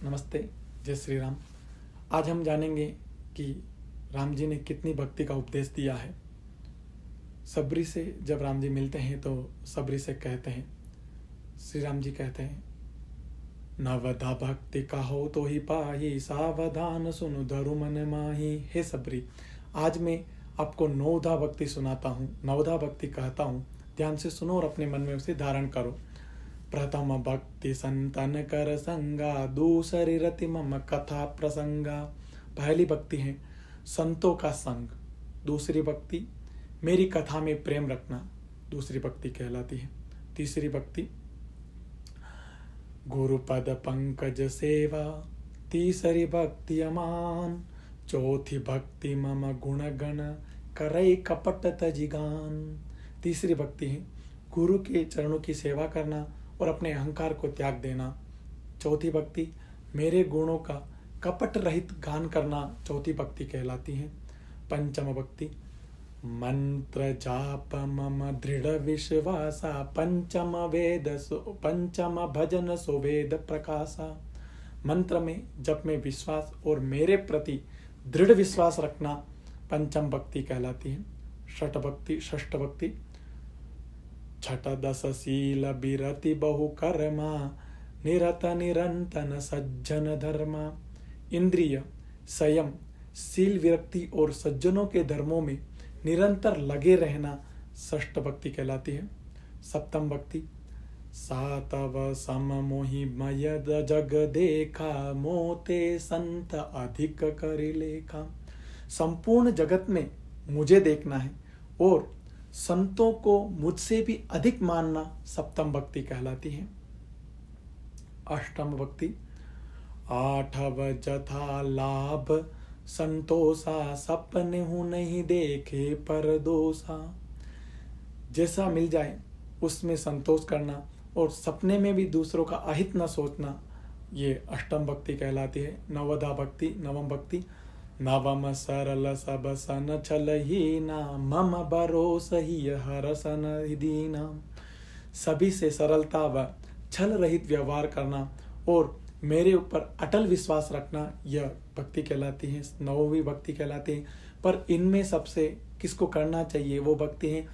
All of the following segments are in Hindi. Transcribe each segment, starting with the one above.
नमस्ते, जय श्री राम। आज हम जानेंगे कि राम जी ने कितनी भक्ति का उपदेश दिया है। सबरी से जब राम जी मिलते हैं तो सबरी से कहते हैं, श्री राम जी कहते हैं, नवधा भक्ति कहो तो ही पाही, सावधान सुनु धरु मन माही। हे सबरी, आज मैं आपको नवधा भक्ति सुनाता हूँ, नवधा भक्ति कहता हूँ, ध्यान से सुनो और अपने मन में उसे धारण करो। प्रथम भक्ति संतन कर संगा, दूसरी रति मम कथा प्रसंगा। पहली भक्ति है संतों का संग, दूसरी भक्ति मेरी कथा में प्रेम रखना, दूसरी भक्ति कहलाती है। तीसरी भक्ति गुरुपद पंकज सेवा, तीसरी भक्ति अमान। चौथी भक्ति मम गुण गण, करई कपट तजिगान। तीसरी भक्ति है गुरु के चरणों की सेवा करना और अपने अहंकार को त्याग देना। चौथी भक्ति मेरे गुणों का कपट रहित गान करना, चौथी भक्ति कहलाती है। पंचम भक्ति मंत्र जाप मम दृढ़ विश्वासा, पंचम भजन सुवेद प्रकाशा। मंत्र में जप में विश्वास और मेरे प्रति दृढ़ विश्वास रखना पंचम भक्ति कहलाती है। षठ भक्ति छठ दस शील बिरति बहु कर्मा, निरत निरंतन सज्जन धर्मा। इंद्रिय संयम, शील विरक्ति और सज्जनों के धर्मों में निरंतर लगे रहना षष्ठ भक्ति कहलाती है। सप्तम भक्ति सातव सम मोहि मयद जग देखा, मोते संत अधिक करि लेखा। संपूर्ण जगत में मुझे देखना है और संतों को मुझसे भी अधिक मानना सप्तम भक्ति कहलाती है। अष्टम भक्ति आठव जथा लाभ, संतोषा सपने हूँ नहीं देखे पर दोषा। जैसा मिल जाए उसमें संतोष करना और सपने में भी दूसरों का अहित न सोचना, ये अष्टम भक्ति कहलाती है। नवम भक्ति नवम सरल सब सन छल ही ना, मम भरोस ही हर सन दीना। सभी से सरलता व छल रहित व्यवहार करना और मेरे ऊपर अटल विश्वास रखना, यह भक्ति कहलाती है, नवमी भक्ति कहलाती है। पर इनमें सबसे किसको करना चाहिए वो भक्ति है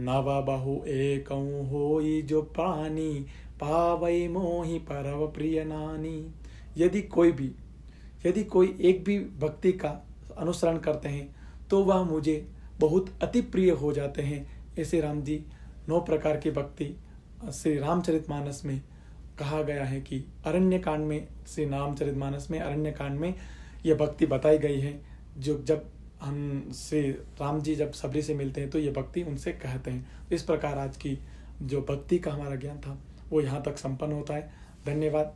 नव बहु एक होई जो प्राणी, पावई मोहि परव प्रिय नानी। यदि कोई एक भी भक्ति का अनुसरण करते हैं तो वह मुझे बहुत अति प्रिय हो जाते हैं। ऐसे राम जी 9 प्रकार की भक्ति श्री रामचरितमानस में कहा गया है कि अरण्यकांड में, श्री रामचरितमानस में अरण्यकांड में यह भक्ति बताई गई है। जो जब हम श्री राम जी जब सबरी से मिलते हैं तो ये भक्ति उनसे कहते हैं। इस प्रकार आज की जो भक्ति का हमारा ज्ञान था वो यहाँ तक संपन्न होता है। धन्यवाद।